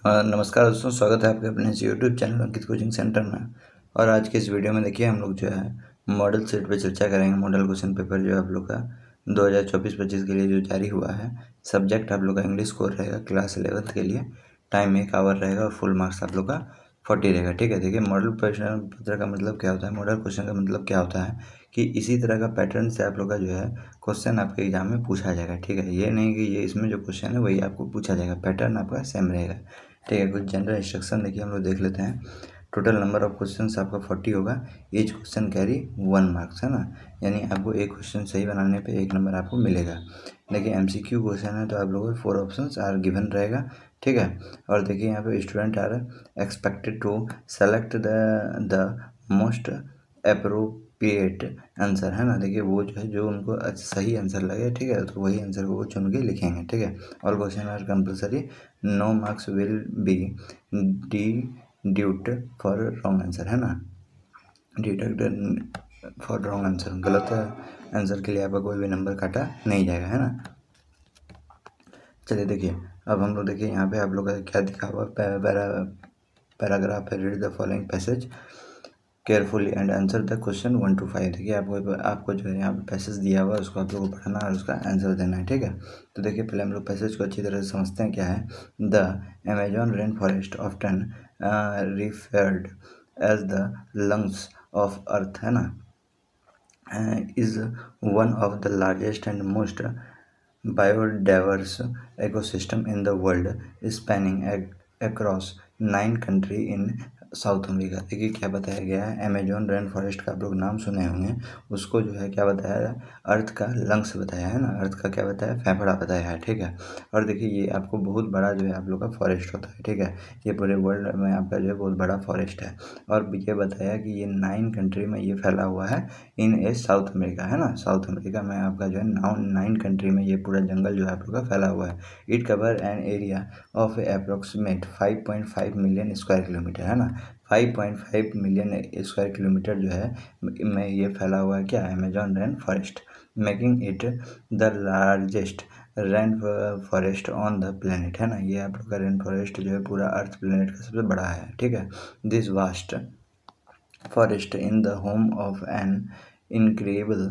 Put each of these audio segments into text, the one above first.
नमस्कार दोस्तों, स्वागत है आपके अपने इस यूट्यूब चैनल अंकित कोचिंग सेंटर में। और आज के इस वीडियो में देखिए हम लोग जो है मॉडल सेट पे चर्चा करेंगे। मॉडल क्वेश्चन पेपर जो आप लोग का 2024-25 के लिए जो जारी हुआ है। सब्जेक्ट आप लोग का इंग्लिश कोर रहेगा क्लास 11th के लिए। टाइम 1 आवर रहेगा और फुल मार्क्स आप लोग का 40 रहेगा। ठीक है, देखिए मॉडल प्रश्न पत्र का मतलब क्या होता है, मॉडल क्वेश्चन का मतलब क्या होता है कि इसी तरह का पैटर्न से आप लोग का जो है क्वेश्चन आपके एग्जाम में पूछा जाएगा। ठीक है, ये नहीं कि ये इसमें जो क्वेश्चन है वही आपको पूछा जाएगा, पैटर्न आपका सेम रहेगा। ठीक है, कुछ जनरल इंस्ट्रक्शन देखिए हम लोग देख लेते हैं। टोटल नंबर ऑफ क्वेश्चंस आपका 40 होगा। ईच क्वेश्चन कैरी 1 मार्क्स, है ना। यानी आपको एक क्वेश्चन सही बनाने पे 1 नंबर आपको मिलेगा। देखिए MCQ क्वेश्चन है तो आप लोगों को 4 ऑप्शंस आर गिवन रहेगा। ठीक है, और देखिए यहाँ पे student are expected to select the most appropriate answer, है ना। देखिए वो जो है जो उनको सही आंसर लगे, ठीक है, तो वही आंसर को वो चुन के लिखेंगे। ठीक है, all question are compulsory, no marks will be डिड्यूट फॉर रॉन्ग आंसर, है ना। डिडक्ट फॉर रॉन्ग आंसर, गलत आंसर के लिए आपका कोई भी नंबर काटा नहीं जाएगा, है ना। चलिए देखिए अब हम लोग देखिए यहाँ पे आप लोग का क्या दिखा हुआ पैराग्राफ है। Read the following passage carefully and answer the question 1 to 5। देखिए आपको जो है यहाँ पे पैसेज दिया हुआ है, उसको आप लोग को पढ़ना और उसका आंसर देना है। ठीक है, तो देखिए पहले हम लोग पैसेज को अच्छी तरह से समझते हैं क्या है। The Amazon rain forest often referred as the lungs of Earth, है ना, is one of the largest and most biodiverse ecosystem in the world, spanning across 9 country in south America. देखिए क्या बताया गया है, अमेजोन रेन फॉरेस्ट का आप लोग नाम सुने होंगे। उसको जो है क्या बताया, अर्थ का लंग्स बताया है ना, अर्थ का क्या बताया, फेफड़ा बताया है। ठीक है, और देखिए ये आपको बहुत बड़ा जो है आप लोग का फॉरेस्ट होता है। ठीक है, ये पूरे वर्ल्ड में आपका जो है बहुत बड़ा फॉरेस्ट है। और ये बताया कि ये 9 कंट्री में ये फैला हुआ है इन ए साउथ अमेरिका, है ना। साउथ अमेरिका में आपका जो है 9 कंट्री में ये पूरा जंगल जो है आप लोग का फैला हुआ है। It cover an area of approximate 5.5 million square kilometre, है ना। 5.5 मिलियन स्क्वायर किलोमीटर जो है में ये फैला हुआ है क्या, Amazon rain forest, making it the largest rain forest on the planet, है ना। ये आप लोग का रेन फॉरेस्ट जो है पूरा अर्थ प्लेनेट का सबसे बड़ा है। ठीक है, this vast forest in the home of an incredible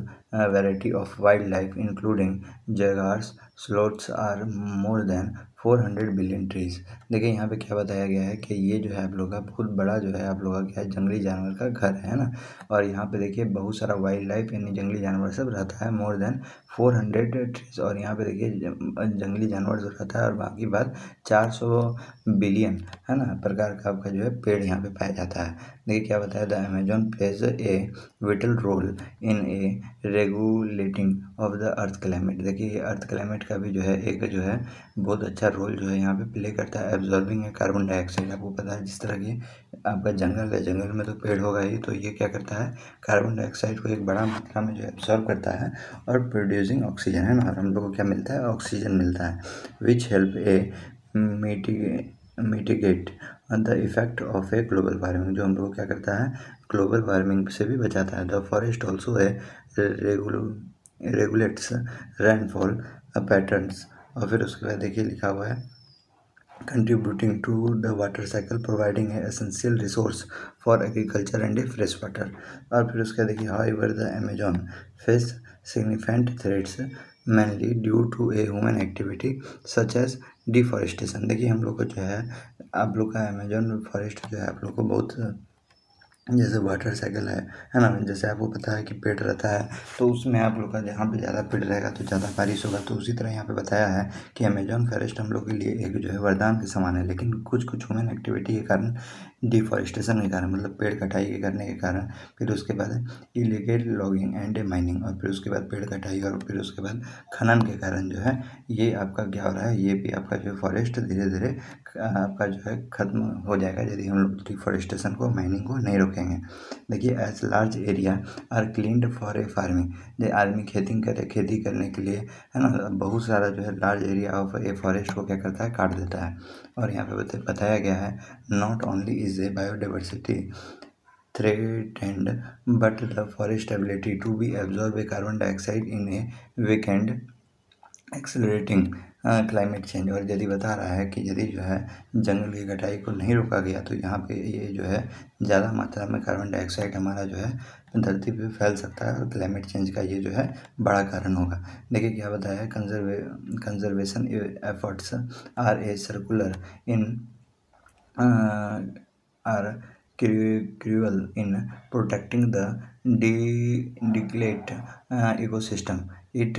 variety of wildlife including jaguars, sloths are more than 400 billion trees. देखिए यहाँ पे क्या बताया गया है कि ये जो है आप लोग का बहुत बड़ा जो है आप लोग का क्या है, जंगली जानवर का घर है ना। और यहाँ पे देखिए बहुत सारा वाइल्ड लाइफ यानी जंगली जानवर सब रहता है, मोर देन 400 ट्रीज। और यहाँ पे देखिए जंगली जानवर जो रहता है और बाकी बात 400 बिलियन, है ना, प्रकार का आपका जो है पेड़ यहाँ पे पाया जाता है। देखिए क्या बताया, the Amazon plays a vital role in a regulating of the Earth climate. देखिए ये अर्थ क्लाइमेट का भी जो है एक जो है बहुत अच्छा रोल जो है यहाँ पे प्ले करता है। एब्जॉर्बिंग ए कार्बन डाइऑक्साइड, आपको पता है जिस तरह की आपका जंगल है, जंगल में तो पेड़ होगा ही, तो ये क्या करता है, कार्बन डाइऑक्साइड को एक बड़ा मात्रा में जो है एब्जॉर्ब करता है और प्रोड्यूसिंग ऑक्सीजन, है ना। और हम लोग को क्या मिलता है, ऑक्सीजन मिलता है, which help A mitigate the effect of a global warming, जो हम लोग क्या करता है, ग्लोबल वार्मिंग से भी बचाता है। द फॉरेस्ट ऑल्सो है रेगुलेट्स रेनफॉल पैटर्न्स। और फिर उसके बाद देखिए लिखा हुआ है contributing to the water cycle, providing an essential resource for agriculture and fresh water। और फिर उसका देखिए however the Amazon face significant threats mainly due to a human activity such as deforestation। देखिए हम लोग को जो है आप लोग का अमेजोन फॉरेस्ट जो है आप लोग को बहुत जैसे वाटर साइकिल है ना। जैसे आपको पता है कि पेड़ रहता है तो उसमें आप लोग का जहाँ पे ज़्यादा पेड़ रहेगा तो ज़्यादा बारिश होगा, तो उसी तरह यहाँ पे बताया है कि अमेजॉन फॉरेस्ट हम लोग के लिए एक जो है वरदान के समान है। लेकिन कुछ कुछ ह्यूमन एक्टिविटी के कारण, डिफॉरेस्टेशन के कारण, मतलब पेड़ कटाई के करने के कारण, फिर उसके बाद इलीगल लॉगिंग एंड माइनिंग, और फिर उसके बाद पेड़ कटाई और फिर उसके बाद खनन के कारण जो है ये आपका क्या हो रहा है, ये भी आपका जो फॉरेस्ट धीरे धीरे आपका जो है खत्म हो जाएगा यदि हम लोग डिफॉरेस्टेशन को, माइनिंग को नहीं रोकेंगे। देखिए as large area are cleaned for a farming, जो आदमी खेती करने के लिए, है ना, बहुत सारा जो है large area of a forest को क्या करता है, काट देता है। और यहाँ पे बताया गया है not only is a biodiversity threatened but the forest ability to be absorb a carbon dioxide in a weakened accelerating climate change, और यदि बता रहा है कि यदि जो है जंगल की कटाई को नहीं रोका गया तो यहाँ पे ये जो है ज़्यादा मात्रा में कार्बन डाइऑक्साइड हमारा जो है धरती पे फैल सकता है और क्लाइमेट चेंज का ये जो है बड़ा कारण होगा। देखिए क्या बताया है, conservation efforts are a circular in are crucial in protecting the degraded ecosystem. If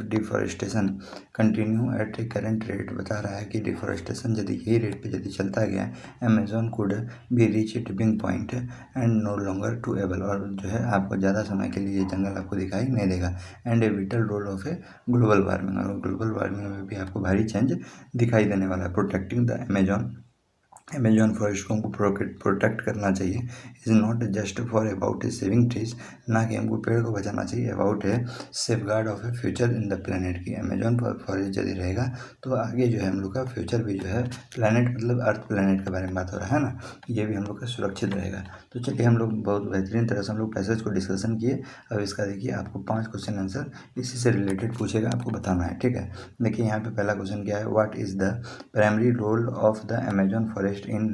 deforestation continue at a current rate, बता रहा है कि डिफॉरेस्टेशन यदि यही रेट पे यदि चलता गया, Amazon could be reach tipping point and no longer to able, और जो है आपको ज़्यादा समय के लिए ये जंगल आपको दिखाई नहीं देगा। And a vital role of a global warming, और ग्लोबल वार्मिंग में भी आपको भारी चेंज दिखाई देने वाला है। प्रोटेक्टिंग द अमेजॉन फॉरेस्ट को हमको प्रोटेक्ट करना चाहिए। Is not just for about A saving trees, ना कि हमको पेड़ को बचाना चाहिए, about a safe guard of A future in the planet की। अमेजॉन फॉरेस्ट यदि रहेगा तो आगे जो है हम लोग का फ्यूचर भी जो है प्लानट मतलब अर्थ प्लानट के बारे में बात हो रहा है ना, ये भी हम लोग का सुरक्षित रहेगा। तो चलिए हम लोग बहुत बेहतरीन तरह से हम लोग पैसेज को डिस्कशन किए। अब इसका देखिए आपको 5 क्वेश्चन आंसर इसी से रिलेटेड पूछेगा, आपको बताना है, ठीक है। देखिए यहाँ पे पहला क्वेश्चन क्या है, what is the primary role of the Amazon forest in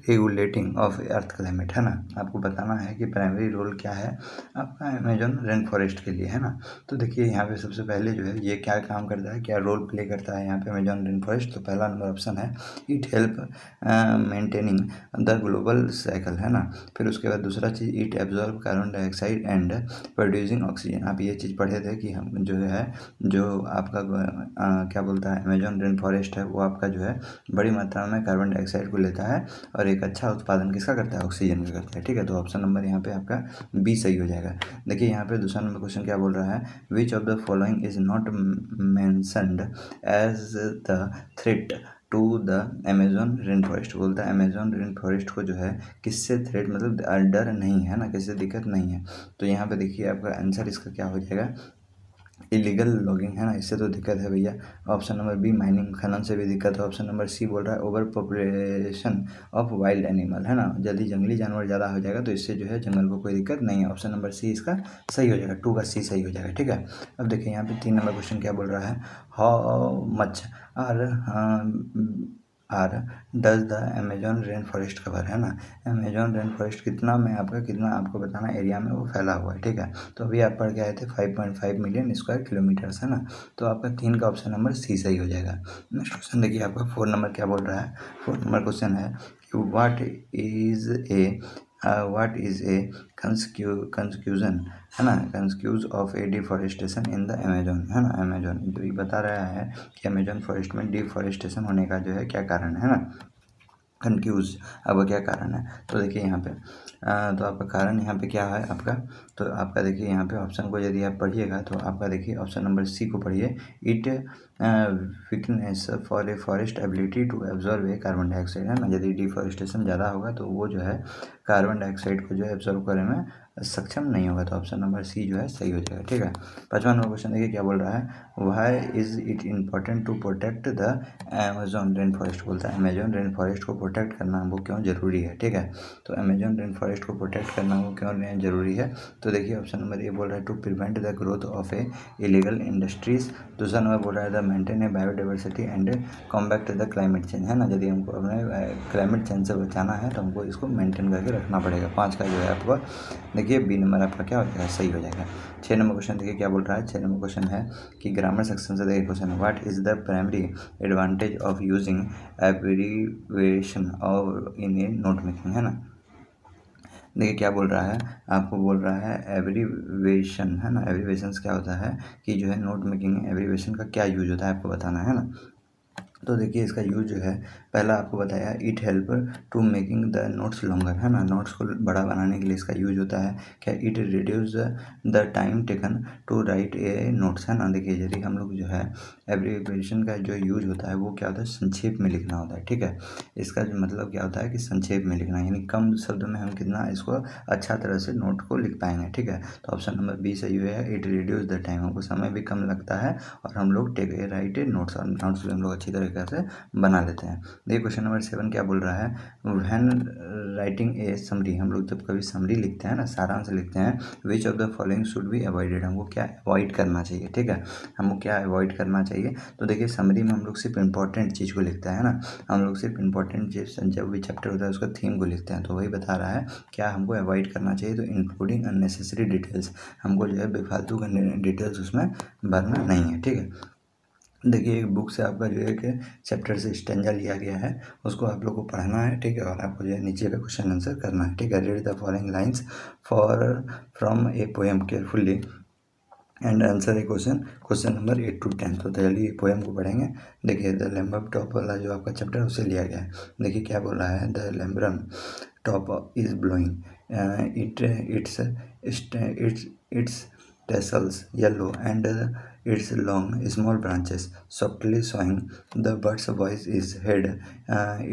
regulating of Earth climate, है ना। आपको बताना है कि प्राइमरी रोल क्या है आपका अमेजॉन रेन फॉरेस्ट के लिए, है ना। तो देखिए यहाँ पे सबसे पहले जो है ये क्या काम करता है, क्या रोल प्ले करता है यहाँ पे अमेजॉन रेन फॉरेस्ट। तो पहला नंबर ऑप्शन है it help maintaining the global cycle, है ना। फिर उसके बाद दूसरा चीज़ it absorb carbon dioxide and producing oxygen. आप ये चीज़ पढ़े थे कि हम जो है जो आपका क्या बोलता है अमेजॉन रेन फॉरेस्ट है वो आपका जो है बड़ी मात्रा में कार्बन डाइऑक्साइड को लेता है और एक अच्छा उत्पादन किसका करता है, ऑक्सीजन का करता है, ठीक है। तो ऑप्शन नंबर यहाँ पे आपका बी सही हो जाएगा। देखिए यहाँ पे दूसरा नंबर क्वेश्चन क्या बोल रहा है, which of the following is not mentioned as the threat to the Amazon rain forest. बोलता है अमेजॉन रेन फॉरेस्ट को जो है किससे थ्रेट मतलब डर नहीं है ना, किससे दिक्कत नहीं है। तो यहाँ पे देखिए आपका आंसर इसका क्या हो जाएगा, इलीगल लॉगिंग, है ना, इससे तो दिक्कत है भैया। ऑप्शन नंबर बी माइनिंग खनन से भी दिक्कत है। ऑप्शन नंबर सी बोल रहा है over population of wild animal, है ना, यदि जंगली जानवर ज़्यादा हो जाएगा तो इससे जो है जंगल को कोई दिक्कत नहीं है। ऑप्शन नंबर सी इसका सही हो जाएगा, 2 का सी सही हो जाएगा, ठीक है। अब देखिए यहाँ पे 3 नंबर क्वेश्चन क्या बोल रहा है, how much are does the Amazon rain forest cover, है ना। अमेजॉन रेन फॉरेस्ट कितना में आपका कितना आपको बताना एरिया में वो फैला हुआ है, ठीक है। तो अभी आप पढ़ के आए थे 5.5 मिलियन स्क्वायर किलोमीटर्स, है ना। तो आपका 3 का ऑप्शन नंबर सी सही हो जाएगा। नेक्स्ट क्वेश्चन देखिए आपका 4 नंबर क्या बोल रहा है, 4 नंबर क्वेश्चन है कि व्हाट इज ए कंक्लूजन, है ना, कंक्लूज of A deforestation in the Amazon, है ना। अमेजॉन तो ये बता रहा है कि अमेजॉन फॉरेस्ट में डिफॉरेस्टेशन होने का जो है क्या कारण है ना, कंफ्यूज अब क्या कारण है। तो देखिए यहाँ पे तो आपका कारण यहाँ पे क्या है आपका, तो आपका देखिए यहाँ पे ऑप्शन को यदि आप पढ़िएगा तो आपका देखिए ऑप्शन नंबर सी को पढ़िए, it weakness for a forest ability to absorb a carbon dioxide, है ना। यदि डिफॉरेस्टेशन ज़्यादा होगा तो वो जो है कार्बन डाइऑक्साइड को जो है एब्जॉर्ब करने में सक्षम नहीं होगा। तो ऑप्शन नंबर सी जो है सही हो जाएगा, ठीक है। 5वां नंबर क्वेश्चन देखिए क्या बोल रहा है, why is it important to protect the Amazon rain forest. बोलता है अमेजॉन रेन फॉरेस्ट को प्रोटेक्ट करना वो क्यों ज़रूरी है, ठीक है। तो अमेजॉन रेन फॉरेस्ट को प्रोटेक्ट करना वो क्यों ज़रूरी है, तो देखिए ऑप्शन नंबर ए बोल रहा है to prevent the growth of a illegal industries. दूसरा नंबर बोल रहा है the maintain a biodiversity and combat the climate change, है ना। यदि हमको अपने क्लाइमेट चेंज से बचाना है तो हमको इसको मेंटेन करके रखना पड़ेगा। 5 का जो है आपको देखिए बी नंबर आपका क्या हो जाएगा, सही हो जाएगा। 6 नंबर क्वेश्चन देखिए क्या बोल रहा है, 6 नंबर क्वेश्चन है कि ग्रामर सेक्शन से देखिए क्वेश्चन है, what is the primary advantage of using abbreviation और इन ए नोट मेकिंग, है ना। देखिए क्या बोल रहा है, आपको बोल रहा है एब्रिविएशन, है ना। एब्रिविएशन क्या होता है कि जो है नोट मेकिंग, एब्रिविएशन का क्या यूज होता है आपको बताना है ना। तो देखिए इसका यूज जो है पहला आपको बताया it help to making the notes longer, है ना। नोट्स को बड़ा बनाने के लिए इसका यूज होता है क्या, it reduce the time taken to write a notes, है ना। देखिए यदि हम लोग जो है एब्रिविएशन का जो यूज होता है वो क्या होता है, संक्षेप में लिखना होता है, ठीक है। इसका जो मतलब क्या होता है कि संक्षेप में लिखना, यानी कम शब्द में हम कितना इसको अच्छा तरह से नोट को लिख पाएंगे, ठीक है। तो ऑप्शन नंबर बी सही है, इट रिड्यूस द टाइम, हमको समय भी कम लगता है और हम लोग take a write a notes, और नोट्स भी हम लोग अच्छी तरह तरीक़ा से बना लेते हैं। देखिए क्वेश्चन नंबर 7 क्या बोल रहा है, व्हेन राइटिंग ए समरी, हम लोग जब कभी समरी लिखते हैं ना, सारांश लिखते हैं, विच of the following should be avoided, हमको क्या अवॉइड करना चाहिए, ठीक है, हमको क्या अवॉइड करना चाहिए। तो देखिए समरी में हम लोग सिर्फ इंपॉर्टेंट चीज़ को लिखते हैं ना, हम लोग सिर्फ इंपॉर्टेंट चीज़ जब भी चैप्टर होता है उसका थीम को लिखते हैं, तो वही बता रहा है क्या हमको अवॉइड करना चाहिए। तो इंक्लूडिंग अननेसेसरी डिटेल्स, हमको जो है बेफालतू का डिटेल्स उसमें भरना नहीं है, ठीक है। देखिए एक बुक से आपका जो है कि चैप्टर से स्टेंजा लिया गया है, उसको आप लोग को पढ़ना है, ठीक है, और आपको जो है नीचे का क्वेश्चन आंसर करना है, ठीक है। Read the following lines from a poem carefully and answer A question number 8 to 10। तो चलिए पोएम को पढ़ेंगे। देखिए द लैम्बरम टॉप वाला जो आपका चैप्टर है उससे लिया गया है। देखिए क्या बोल रहा है, the laburnum top is blowing its tassels yellow and its long small branches softly swaying. The bird's voice is heard.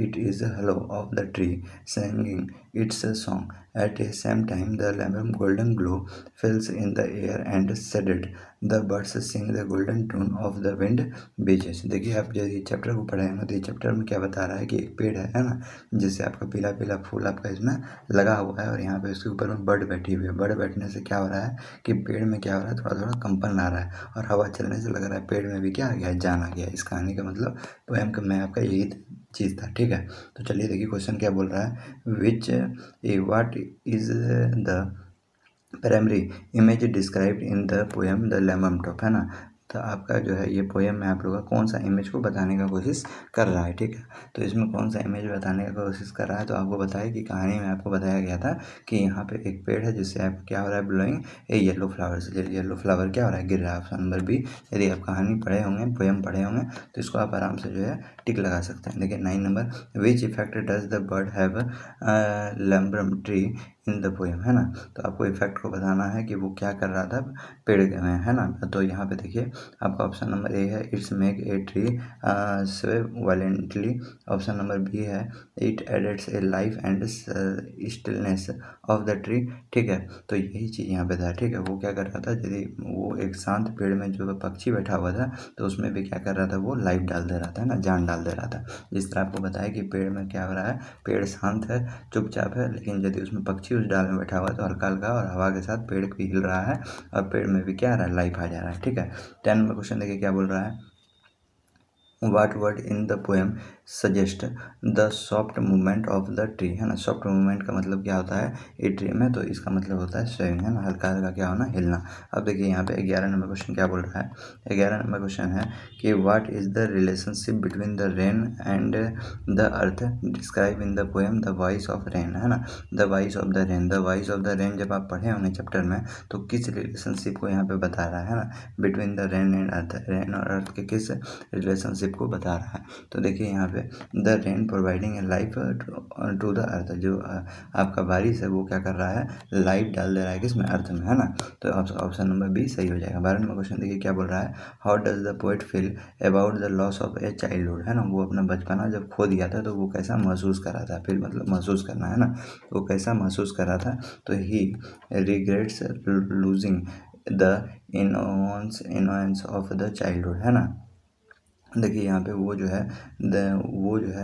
It is hollow of the tree singing its song. At the same time the lamp golden glow fills in the air and shaded. The birds sing the golden tune of the wind beaches। देखिए आप जब ये chapter को पढ़े ना, तो ये chapter में क्या बता रहा है कि एक पेड़ है ना, जिससे आपका पीला पीला फूल आपका इसमें लगा हुआ है, और यहाँ पे उसके ऊपर में बर्ड बैठी हुई है। बर्ड बैठने से क्या हो रहा है कि पेड़ में क्या हो रहा है, थोड़ा थोड़ा कंपन आ रहा है, और हवा चलने से लग रहा है पेड़ में भी क्या आ गया है, जान आ गया है। इस कहानी का मतलब पोएम में आपका यही चीज़ था, ठीक है। तो चलिए देखिए क्वेश्चन क्या बोल रहा है, what is the primary image described in the poem the laburnum top, है ना। तो आपका जो है ये पोएम में आप लोग का कौन सा इमेज को बताने का कोशिश कर रहा है, ठीक है। तो इसमें कौन सा इमेज बताने का कोशिश कर रहा है, तो आपको बताया कि कहानी में आपको बताया गया था कि यहाँ पे एक पेड़ है जिससे आप क्या हो रहा है, blowing a yellow flowers, yellow flower क्या हो रहा है, गिर रहा है। Option number B. यदि आप कहानी पढ़े होंगे, पोएम पढ़े होंगे, तो इसको आप आराम से जो है टिक लगा सकते हैं। देखिए 9 number, which effect does the bird have laburnum tree in the poem, है ना। तो आपको इफेक्ट को बताना है कि वो क्या कर रहा था पेड़ में, है ना। तो यहाँ पे देखिए आपका ऑप्शन नंबर ए है, it's make a tree sway violently. Option number B है, it adds a life and stillness of the tree, ठीक है। तो यही चीज़ यहाँ पे था, ठीक है। वो क्या कर रहा था, यदि वो एक शांत पेड़ में जो पक्षी बैठा हुआ था, तो उसमें भी क्या कर रहा था, वो लाइफ डाल दे रहा था ना, जान डाल दे रहा था। जिस तरह आपको बताया कि पेड़ में क्या हो रहा है, पेड़ शांत है, चुपचाप है, लेकिन यदि उसमें पक्षी उस डाल में बैठा हुआ है तो हल्का हल्का और हवा के साथ पेड़ भी हिल रहा है, और पेड़ में भी क्या आ रहा है, लाइफ आ जा रहा है, ठीक है। 10 नंबर क्वेश्चन देखिए क्या बोल रहा है, What word in the poem suggest the soft movement of the tree, है ना। सॉफ्ट मूवमेंट का मतलब क्या होता है ए ट्री में, तो इसका मतलब होता है स्वेइंग, है ना, हल्का हल्का क्या होना, हिलना। अब देखिए यहाँ पे 11 नंबर क्वेश्चन क्या बोल रहा है, 11 नंबर क्वेश्चन है कि what is the relationship between the rain and the earth describe in the poem the voice of rain, है ना। The voice of the rain, the voice of the rain जब आप पढ़े होंगे चैप्टर में, तो किस रिलेशनशिप को यहाँ पे बता रहा है ना, between the rain and earth, rain और अर्थ के किस रिलेशनशिप को बता रहा है। तो देखिए यहाँ पे the rain providing a life to the Earth, जो आपका बारिश है वो क्या कर रहा है, लाइफ डाल दे रहा है किसमें, अर्थ में, है ना। तो ऑप्शन नंबर बी सही हो जाएगा। 12 नंबर क्वेश्चन देखिए क्या बोल रहा है, how does the poet feel about the loss of A childhood, है ना। वो अपना बचपना जब खो दिया था तो वो कैसा महसूस कर रहा था, फिर मतलब महसूस करना, है ना, वो कैसा महसूस कर रहा था। तो he regrets losing the innocence of the childhood, है ना। देखिए यहाँ पे वो जो है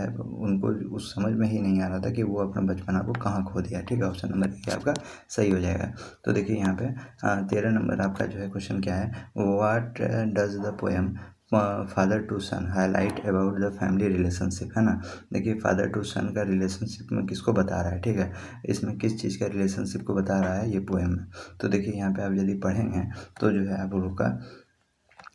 उनको उस समझ में ही नहीं आ रहा था कि वो अपना बचपना को कहाँ खो दिया, ठीक है। ऑप्शन नंबर ए आपका सही हो जाएगा। तो देखिए यहाँ पे 13 नंबर आपका जो है क्वेश्चन क्या है, what does the poem father to son highlight about the family relationship, है ना। देखिए फादर टू सन का रिलेशनशिप में किसको बता रहा है, ठीक है, इसमें किस चीज़ का रिलेशनशिप को बता रहा है ये पोएम में। तो देखिए यहाँ पे आप यदि पढ़ेंगे तो जो है आप लोग का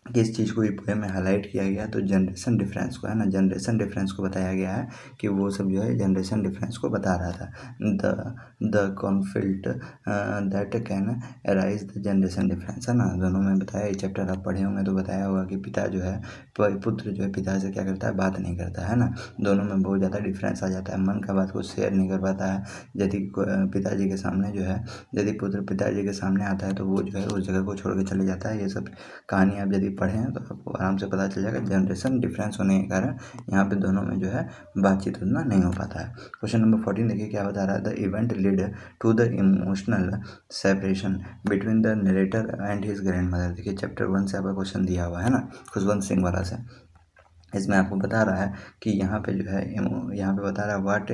किस चीज़ को ये पोएम में हाईलाइट किया गया, तो जनरेशन डिफरेंस को, है ना, जनरेशन डिफरेंस को बताया गया है कि वो सब जो है जनरेशन डिफरेंस को बता रहा था। The conflict that can arise the generation difference, है ना। दोनों में बताया, ये चैप्टर आप पढ़े होंगे तो बताया होगा कि पिता जो है पुत्र जो है पिता से क्या करता है, बात नहीं करता है ना। दोनों में बहुत ज़्यादा डिफरेंस आ जाता है, मन का बात को शेयर नहीं कर पाता है। यदि पिताजी के सामने जो है, यदि पुत्र पिताजी के सामने आता है तो वो जो है उस जगह को छोड़ के चले जाता है। ये सब कहानी आप यदि पढ़े हैं तो आपको आराम से पता चल जाएगा, जनरेशन डिफरेंस होने के कारण यहाँ पे दोनों में जो है बातचीत उतना नहीं हो पाता है। क्वेश्चन नंबर 14 देखिए क्या बता रहा है, the event lead to the emotional separation between the narrator and his grandmother. देखिए चैप्टर 1 से आपका क्वेश्चन दिया हुआ है ना, खुशवंत सिंह वाला से। इसमें आपको बता रहा है कि यहाँ पे जो है यहाँ पे बता रहा है what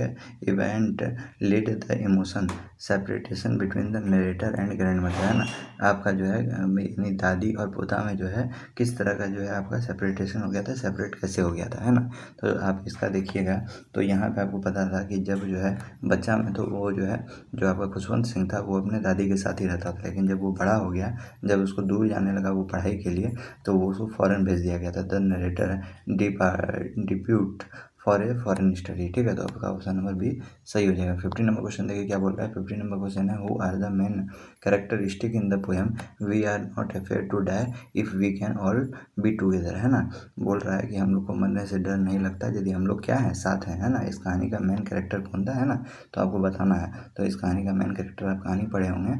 event lead the emotion separation between the narrator and grandmother, है ना। आपका जो है यानी दादी और पोता में जो है किस तरह का जो है आपका सेपरेटेशन हो गया था, सेपरेट कैसे हो गया था, है ना। तो आप इसका देखिएगा। तो यहाँ पे आपको पता था कि जब जो है बच्चा में तो वो जो है जो आपका खुशवंत सिंह था वो अपने दादी के साथ ही रहता था, लेकिन जब वो बड़ा हो गया, जब उसको दूर जाने लगा वो पढ़ाई के लिए, तो वो उसको फ़ॉरेन भेज दिया गया था। The narrator depute for a foreign study, ठीक है। तो आपका ऑप्शन नंबर बी सही हो जाएगा। 15 नंबर क्वेश्चन देखिए क्या बोल रहा है। 15 नंबर क्वेश्चन है who are the main characteristic in the poem we are not afraid to die if we can all be together, है ना। बोल रहा है कि हम लोग को मरने से डर नहीं लगता यदि हम लोग क्या है, साथ हैं, है ना। इस कहानी का मेन कैरेक्टर कौन था, है ना, तो आपको बताना है। तो इस कहानी का मेन कैरेक्टर आप कहानी पढ़े होंगे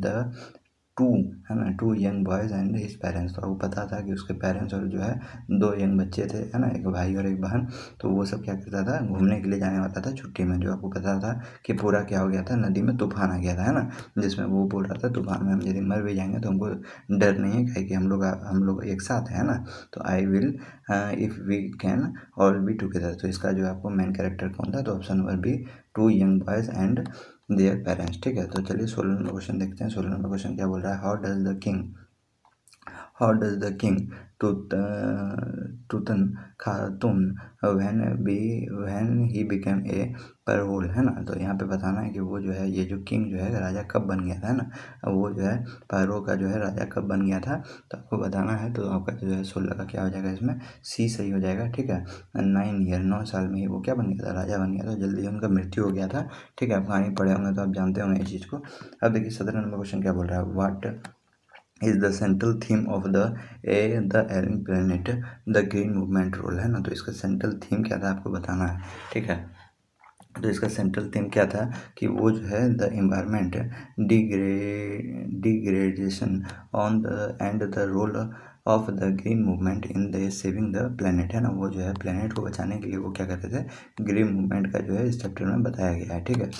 द टू, है ना, two young boys and his parents. तो आपको पता था कि उसके पेरेंट्स और जो है दो यंग बच्चे थे, है ना, एक भाई और एक बहन। तो वो सब क्या करता था, घूमने के लिए जाने वाला था छुट्टी में। जो आपको पता था कि पूरा क्या हो गया था, नदी में तूफान आ गया था, है ना, जिसमें वो बोल रहा था तूफान में हम यदि मर भी जाएंगे तो हमको डर नहीं है, काहे कि हम लोग एक साथ हैं, है ना। तो I will if we can all be together. तो इसका जो आपको मेन कैरेक्टर कौन था, तो option number B two young boys and their parents, ठीक है। तो चलिए 16 नंबर क्वेश्चन देखते हैं। 16 नंबर क्वेश्चन क्या बोल रहा है। How does the king टूतन Khatoon when he became a परहोल, है ना। तो यहाँ पे बताना है कि वो जो है ये जो किंग जो है राजा कब बन गया था, है ना। अब वो जो है परो का जो है राजा कब बन गया था, तो आपको बताना है। तो आपका जो है 16 का क्या हो जाएगा, इसमें सी सही हो जाएगा, ठीक है। 9 साल में ही वो क्या बन गया था, राजा बन गया था। जल्दी उनका मृत्यु हो गया था, ठीक है। आप कहानी पढ़े होंगे तो आप जानते होंगे इस चीज़ को। अब देखिए 17 नंबर क्वेश्चन क्या बोल रहा है। What is the central theme of the ailing planet the green movement role, है ना। तो इसका सेंट्रल थीम क्या था आपको बताना है, ठीक है। तो इसका सेंट्रल थीम क्या था कि वो जो है the environment degradation on the end the role of the green movement in the saving the planet, है ना। वो जो है प्लेनेट को बचाने के लिए वो क्या करते थे, ग्रीन मूवमेंट का जो है इस चैप्टर में बताया गया है, ठीक है।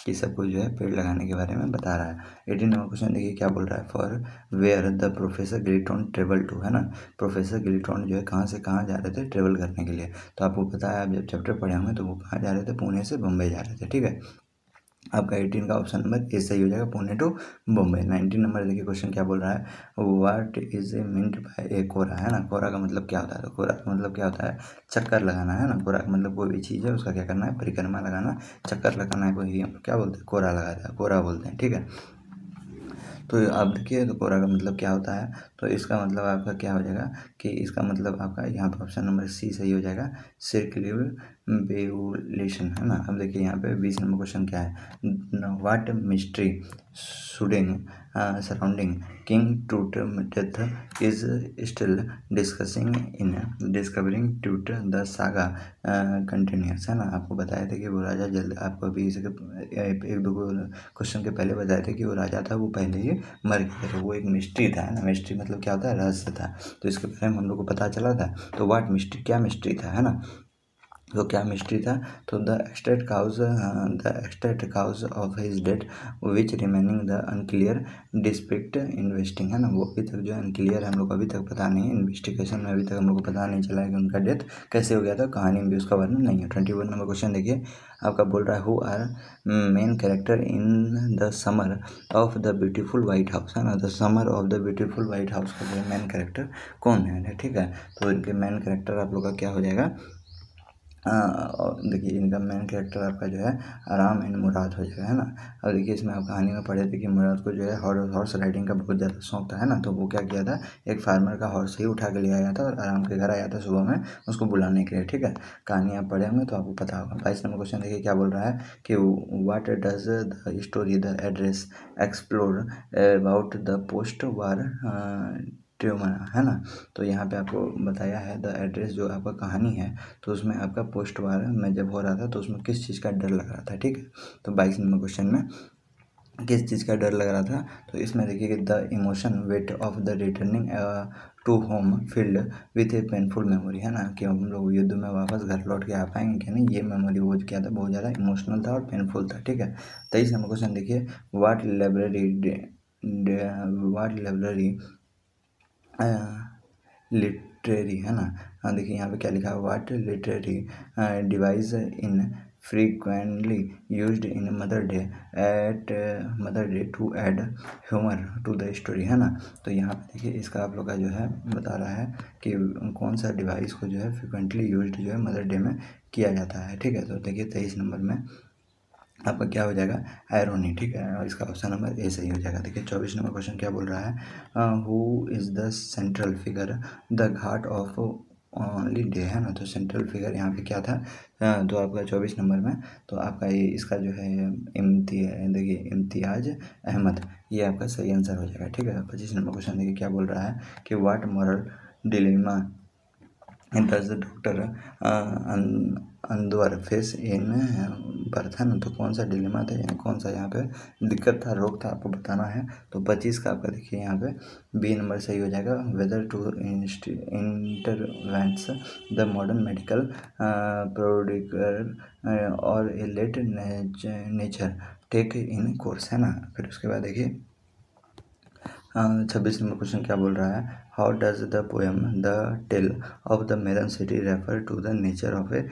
कि सबको जो है पेड़ लगाने के बारे में बता रहा है। 18 नंबर क्वेश्चन देखिए क्या बोल रहा है। फॉर वेयर द प्रोफेसर गिलीट्रॉन ट्रेवल टू, है ना। प्रोफेसर गिलीट्रॉन जो है कहाँ से कहाँ जा रहे थे, ट्रेवल करने के लिए। तो आपको पता है आप जब चैप्टर पढ़े होंगे तो वो कहाँ जा रहे थे, पुणे से बम्बई जा रहे थे, ठीक है। आपका 18 का ऑप्शन नंबर ए सही हो जाएगा, पुणे टू बम्बई। 19 नंबर देखिए क्वेश्चन क्या बोल रहा है। What is a mint by a कोरा, है ना। कोरा का मतलब क्या होता है, तो कोरा का मतलब क्या होता है, चक्कर लगाना, है ना। कोरा का मतलब कोई भी चीज़ है उसका क्या करना है, परिक्रमा लगाना, चक्कर लगाना है, कोई क्या बोलते हैं, कोरा लगाता है, कोरा बोलते हैं, ठीक है। तो आप देखिए तो कोरा का मतलब क्या होता है, तो इसका मतलब आपका क्या हो जाएगा कि इसका मतलब आपका यहाँ पर ऑप्शन नंबर सी सही हो जाएगा, सर्कुलेशन, है ना। अब देखिए यहाँ पे 20 नंबर क्वेश्चन क्या है। What mystery shrouding surrounding king truth death is still discovering truth the saga continues, है ना। आपको बताया था कि वो राजा जल्द, आपको अभी इसके एक दो क्वेश्चन के पहले बताए थे कि वो राजा था वो पहले ही मर गया था, वो एक मिस्ट्री था, है ना। मिस्ट्री मतलब क्या होता है, रहस्य था। तो इसके बारे में हम लोग को पता चला था। तो व्हाट मिस्ट्री, क्या मिस्ट्री था, है ना। तो क्या मिस्ट्री था, तो the exact cause of his death which remaining the unclear despite investing, है ना। वो अभी तक जो है अनक्लियर है, हम लोग को अभी तक पता नहीं है, इन्वेस्टिगेशन में अभी तक हम लोग को पता नहीं चला है कि उनका डेथ कैसे हो गया था, कहानी में भी उसका वर्णन नहीं है। 21 नंबर क्वेश्चन देखिए आपका बोल रहा है who are main character in the summer of the beautiful white house, है ना। The summer of the beautiful white house का जो मेन कैरेक्टर कौन है, ठीक है। तो इनके मेन कैरेक्टर आप लोग का क्या हो जाएगा, और देखिए इनका मेन कैरेक्टर आपका जो है आराम एंड मुराद हो जाएगा, है ना। अब देखिए इसमें आप कहानी में पढ़े थे कि मुराद को जो है हॉर्स राइडिंग का बहुत ज़्यादा शौक था, है ना। तो वो क्या किया था, एक फार्मर का हॉर्स ही उठा के ले आया था और आराम के घर आया था सुबह में उसको बुलाने के लिए, ठीक है। कहानी आप पढ़े होंगे तो आपको पता होगा। 22 नंबर क्वेश्चन देखिए क्या बोल रहा है कि what does the story the address explore about the post war tumour, है ना। तो यहाँ पे आपको बताया है द एड्रेस जो आपका कहानी है, तो उसमें आपका पोस्ट वार में जब हो रहा था तो उसमें किस चीज़ का डर लग रहा था, ठीक है। तो 22 नंबर क्वेश्चन में किस चीज़ का डर लग रहा था, तो इसमें देखिए कि the emotion weight of the returning to home field with a painful memory, है ना। कि हम लोग युद्ध में वापस घर लौट के आ पाएंगे कि नहीं, ये मेमोरी वो क्या था, बहुत ज़्यादा इमोशनल था और पेनफुल था, ठीक है। 23 नंबर क्वेश्चन देखिए वाट लाइब्रेरी लिटरेरी है ना। देखिए यहाँ पे क्या लिखा है, what literary device in frequently used in Mother Day to add humour to the story है ना। तो यहाँ पे देखिए इसका आप लोग का जो है बता रहा है कि कौन सा डिवाइस को जो है फ्रिक्वेंटली यूज्ड जो है मदर डे में किया जाता है। ठीक है, तो देखिए 23 नंबर में आपका क्या हो जाएगा, आयरोनी। ठीक है, और इसका ऑप्शन नंबर ए सही हो जाएगा। देखिए 24 नंबर क्वेश्चन क्या बोल रहा है, who is the central figure the Ghat of only day है ना। तो सेंट्रल फिगर यहाँ पे क्या था, तो आपका 24 नंबर में तो आपका ये इसका जो है देखिए इम्तियाज अहमद, ये आपका सही आंसर हो जाएगा। ठीक है, 25 नंबर क्वेश्चन देखिए क्या बोल रहा है कि what moral dilemma does the doctor अंदवर फेस इन बर्थ है ना। तो कौन सा डिलेमा था, यानी कौन सा यहाँ पे दिक्कत था, रोग था, आपको बताना है। तो 25 का आपका देखिए यहाँ पे बी नंबर सही हो जाएगा। Whether to intervene the modern medical procedure or a let nature take in course है ना। फिर उसके बाद देखिए 26 नंबर क्वेश्चन क्या बोल रहा है, how does the poem the tale of the melon city refer to the nature of a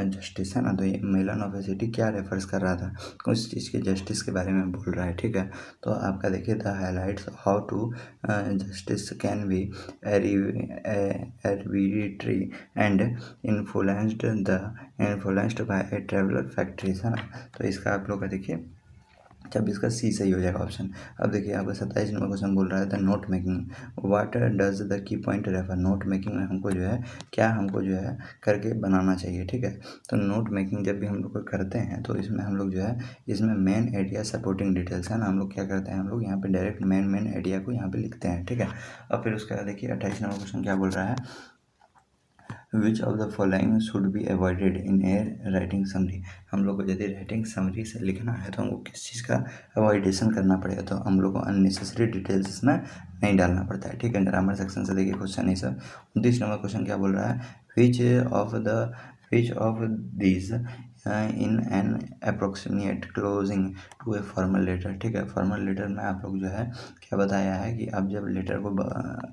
justice है ना। तो ये मेलन ऑफ ए सिटी क्या रेफर्स कर रहा था, उस चीज़ के जस्टिस के बारे में बोल रहा है। ठीक है, तो आपका देखिए the highlights how to justice can be arbitrary and influenced by a traveler factories है ना। तो इसका आप लोग का देखिए 26 का सी सही हो जाएगा ऑप्शन। अब देखिए आपका 27 नंबर क्वेश्चन बोल रहा है the note making what does the key point refer. Note making में हमको जो है क्या हमको जो है करके बनाना चाहिए। ठीक है, तो नोट मेकिंग जब भी हम लोग करते हैं तो इसमें हम लोग जो है इसमें मेन आइडिया सपोर्टिंग डिटेल्स है ना, हम लोग क्या करते हैं, हम लोग यहाँ पे डायरेक्ट मेन आइडिया को यहाँ पे लिखते हैं। ठीक है, अब फिर उसके बाद देखिए 28 नंबर क्वेश्चन क्या बोल रहा है, which of the following should be avoided in A writing summary. हम लोग को यदि राइटिंग समरी से लिखना है तो हमको किस चीज़ का अवॉइडेशन करना पड़ेगा, तो हम लोग को अननेसेसरी डिटेल्स इसमें नहीं डालना पड़ता है। ठीक है, ग्रामर सेक्शन से देखिए क्वेश्चन है सर। 29 नंबर क्वेश्चन क्या बोल रहा है, which of these in an approximate closing to a formal letter. ठीक है, फॉर्मल लेटर में आप लोग जो है क्या बताया है कि आप जब लेटर को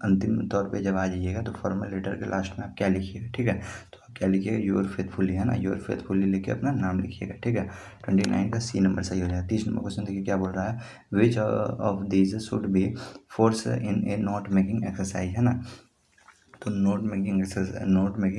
अंतिम तौर पे जब आ जाइएगा तो फॉर्मल लेटर के लास्ट में आप क्या लिखिएगा। ठीक है, तो आप क्या लिखिएगा, योर फेथफुली है ना, योर फेथफुली लिख के अपना नाम लिखिएगा। ठीक है, 29 का सी नंबर सही हो जाएगा। 30 नंबर क्वेश्चन देखिए क्या बोल रहा है, which of these should be force in A note making exercise है ना। तो नोट मेकिंग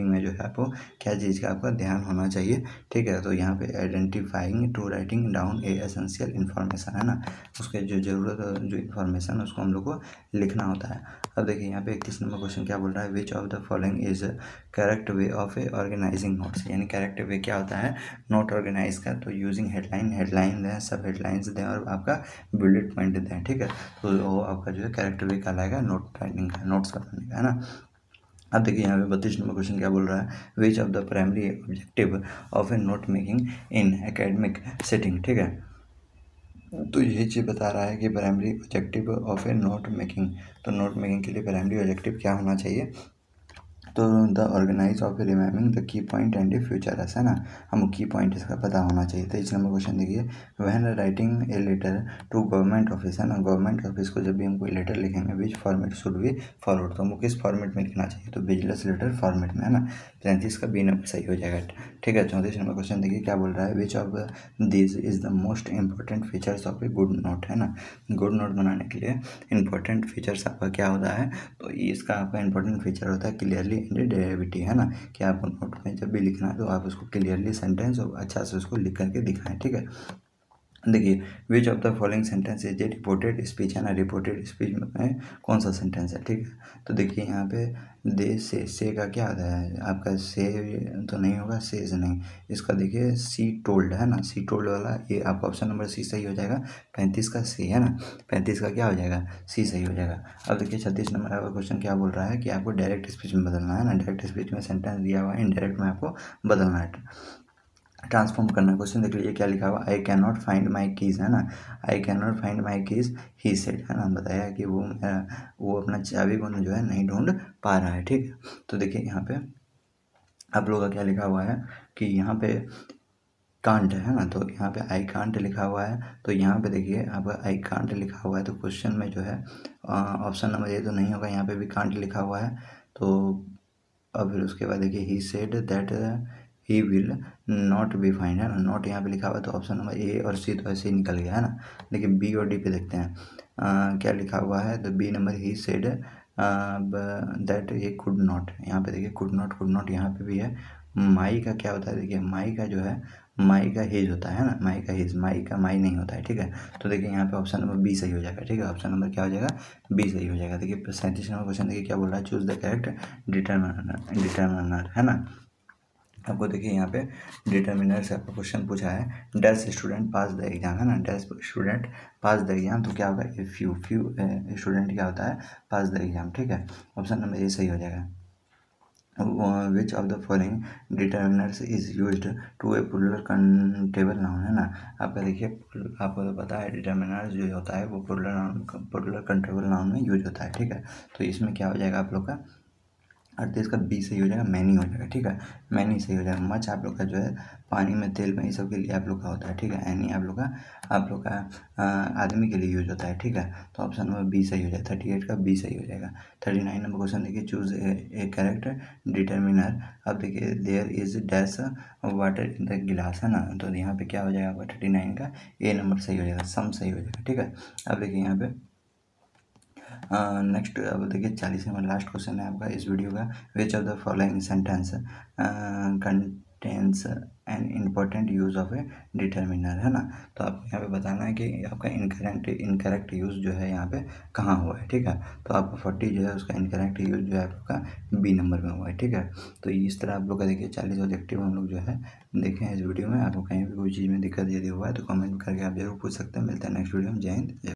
में जो है आपको क्या चीज़ का आपका ध्यान होना चाहिए। ठीक है, तो यहाँ पे identifying to writing down a essential information है ना, उसके जो ज़रूरत जो इन्फॉर्मेशन है उसको हम लोग को लिखना होता है। अब देखिए यहाँ पे 31 नंबर क्वेश्चन क्या बोल रहा है, which of the following is correct way of a organising notes. यानी करेक्ट वे क्या होता है नोट ऑर्गेनाइज का, तो यूजिंग हेडलाइन दें, सब हेडलाइंस दें और आपका बुलेट पॉइंट दें। ठीक है, तो वो आपका जो है करेक्ट वे कहलाएगा नोट राइटिंग का, नोट्स बनाने का है ना। अब देखिए यहाँ पे 32 नंबर क्वेश्चन क्या बोल रहा है, which of the primary objective of a note making in academic setting. ठीक है, तो यही चीज़ बता रहा है कि primary objective of a note making, तो नोट मेकिंग के लिए प्राइमरी ऑब्जेक्टिव क्या होना चाहिए, तो the organise of remembering the key point and future है ना, हमको की पॉइंट इसका पता होना चाहिए। तो इस नंबर क्वेश्चन देखिए, when writing a letter to government office है ना, गवर्नमेंट ऑफिस को जब भी हम कोई लेटर लिखेंगे विच फॉर्मेट शुड बी फॉलोड, तो हमको किस फॉर्मेट में लिखना चाहिए, तो बिजनेस लेटर फॉर्मेट में है ना। 33 का बी नंबर सही हो जाएगा। ठीक है, 34 नंबर क्वेश्चन देखिए क्या बोल रहा है, which of this is the most important features of a good note है ना। गुड नोट बनाने के लिए इंपॉर्टेंट फीचर्स आपका क्या होता है, तो इसका आपका इंपॉर्टेंट फीचर होता है क्लियरली डेरिवेटिव है ना, कि आपको नोट में जब भी लिखना है तो आप उसको क्लियरली सेंटेंस और अच्छा से उसको लिख करके दिखाएं। ठीक है, देखिए विच of the following sentence is a reported speech है ना, रिपोर्टेड स्पीच में कौन सा सेंटेंस है। ठीक है, तो देखिए यहाँ पे दे से का क्या आता है आपका, से तो नहीं होगा, सेज नहीं, इसका देखिए सी टोल्ड है ना, सी टोल्ड वाला ये आपका ऑप्शन नंबर सी सही हो जाएगा। 35 का सी है ना, 35 का क्या हो जाएगा, सी सही हो जाएगा। अब देखिए 36 नंबर का क्वेश्चन क्या बोल रहा है कि आपको डायरेक्ट स्पीच में बदलना है ना, डायरेक्ट स्पीच में सेंटेंस दिया हुआ है, इनडायरेक्ट में आपको बदलना है, ट्रांसफॉर्म करना। क्वेश्चन देख लीजिए क्या लिखा हुआ, I can not find my keys है ना, I can not find my keys he said है ना, बताया कि वो अपना चाबी को जो है नहीं ढूंढ पा रहा है। ठीक है, तो देखिए यहाँ पे आप लोगों का क्या लिखा हुआ है कि यहाँ पे कांट है ना, तो यहाँ पे आई कांट लिखा हुआ है, तो यहाँ पे देखिए आपका आई कांट लिखा हुआ है, तो क्वेश्चन में जो है ऑप्शन नंबर ये तो नहीं होगा, यहाँ पे भी कांट लिखा हुआ है, तो और फिर उसके बाद देखिए ही said that he will not be find, है ना। नॉट यहाँ पे लिखा हुआ तो ऑप्शन नंबर ए और सी तो ऐसे ही निकल गया, है ना। लेकिन बी और डी पे देखते हैं क्या लिखा हुआ है। तो बी नंबर ही सेड दैट ये कुड नॉट, यहाँ पे देखिए कुड नॉट यहाँ पे भी है। माई का क्या होता है, देखिए माई का जो है माई का हेज होता है ना, माई का हेज, माई का माई नहीं होता है, ठीक है। तो देखिए यहाँ पे ऑप्शन नंबर बी सही हो जाएगा, ठीक है। ऑप्शन नंबर क्या हो जाएगा, बी सही हो जाएगा। देखिए 37 नंबर क्वेश्चन देखिए क्या बोल रहा है, चूज द करेक्ट डिटर्मिनर, है ना। आपको देखिए यहाँ पे डिटर्मिनर से आपको क्वेश्चन पूछा है, dash student pass the exam, है ना। Dash student pass the exam, तो क्या होगा, फ्यू स्टूडेंट क्या होता है, पास द एग्जाम, ठीक है। ऑप्शन नंबर ए सही हो जाएगा। Which of the following determiners is used to a plural countable noun, है ना। आपका देखिए आपको तो पता है डिटर्मिनर्स जो होता है वो प्लूरल काउंटेबल नाउन में यूज होता है, ठीक है। तो इसमें क्या हो जाएगा आप लोग का 38 का बी सही हो जाएगा, मैनी हो जाएगा, ठीक है। मैनी सही हो जाएगा। मच आप लोग का जो है पानी में, तेल में, ये सब के लिए आप लोग का होता है, ठीक है। एनी आप लोग का आदमी के लिए यूज होता है, ठीक है। तो ऑप्शन नंबर बी सही हो जाएगा, 38 का बी सही हो जाएगा। 39 नंबर क्वेश्चन देखिए, चूज ए करेक्ट डिटर्मिनर। अब देखिए there is dash water in the glass, है ना। तो यहाँ पे क्या हो जाएगा आपका 39 का ए नंबर सही हो जाएगा, सम सही हो जाएगा, ठीक है। अब देखिए यहाँ पे नेक्स्ट अब देखिए 40 नंबर लास्ट क्वेश्चन है आपका इस वीडियो का। विच of the following sentence contains an important use of A determiner, है ना। तो आपको यहाँ पे बताना है कि आपका इनकरेक्ट यूज जो है यहाँ पे कहाँ हुआ है, ठीक है। तो आपको 40 जो है उसका इनकरेक्ट यूज जो है आपका बी नंबर में हुआ है, ठीक है। तो इस तरह आप लोग का देखिए 40 ऑब्जेक्टिव हम लोग जो है देखें हैं इस वीडियो में। आपको कहीं भी कोई चीज़ में दिक्कत यदि हुआ है तो कमेंट करके आप जरूर पूछ सकते हैं। मिलते हैं नेक्स्ट वीडियो में। जय हिंद।